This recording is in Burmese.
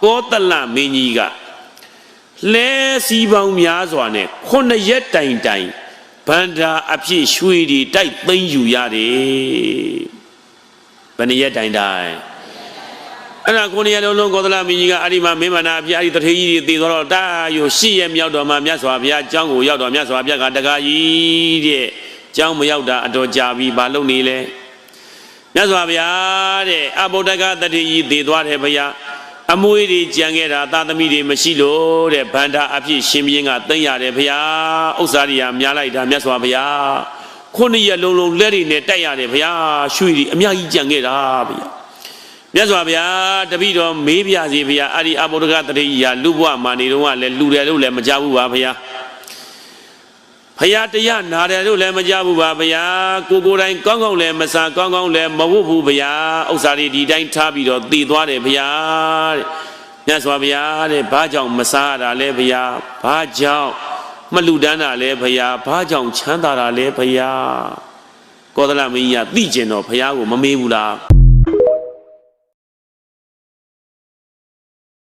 ကောသလမင်းကြီးကလဲစီပေါင်းများစွာနဲ့9 ရက်တိုင်တိုင်ဗန္ဒာအဖြစ်ရွှေတွေတိုက်သိမ်းယူရတယ်ဘယ်နှရက်တိုင်တိုင်အဲ့ဒါ9 ရက်လုံးကောသလမင်းကြီးကအဲ့ဒီမှာမင်းမနာအဖြစ်အဲ့ဒီတထေးကြီးတွေတည်တော့တာရို10 ရက်မြောက်တော့မှမြတ်စွာဘုရားကျောင်းကိုရောက်တော့မြတ်စွာဘုရားကတကားကြီးတဲ့ကျောင်းမရောက်တာအတော်ကြာပြီဘာလုပ်နေလဲမြတ်စွာဘုရားတဲ့အဘုဒ္ဓကတထေးကြီးတည်သွားတယ်ဘုရားအမွေတွေကြံခဲ့တာသာသမီတွေမရှိလို့တဲ့ဗန္ဒာအဖြစ်ရှင်ဘုရင်ကသိမ့်ရတယ်ဘုရားဥစ္စာတွေကများလိုက်တာမြတ်စွာဘုရား9 ရက်လုံးလက်တွေနဲ့တိုက်ရတယ်ဘုရားရွှေတွေအများကြီးကြံခဲ့တာဘုရားမြတ်စွာဘုရားတပည့်တော်မေးပြစီဘုရားအဲ့ဒီအဘုဒ္ဓကတထေးကြီးဟာလူဘဝမာနေတော့ကလည်းလူတယ်လို့လည်းမကြဘူးပါဘုရားဖယားတရားနာတယ်လို့လည်းမကြဘူးပါဗျာကိုတိုင်းကောင်းကောင်းလည်းမစားကောင်းကောင်းလည်းမဝတ်ဘူးဗျာဥစ္စာတွေဒီတိုင်းထားပြီးတော့တည်သွားတယ်ဗျာတဲ့မြတ်စွာဘုရားတဲ့ဘာကြောင့်မစားရတာလဲဗျာဘာကြောင့်မလူဒန်းတာလဲဗျာဘာကြောင့်ချမ်းသာတာလဲဗျာကောသလမင်းကြီးကသိကျင်တော့ဘုရားကိုမမေးဘူးလား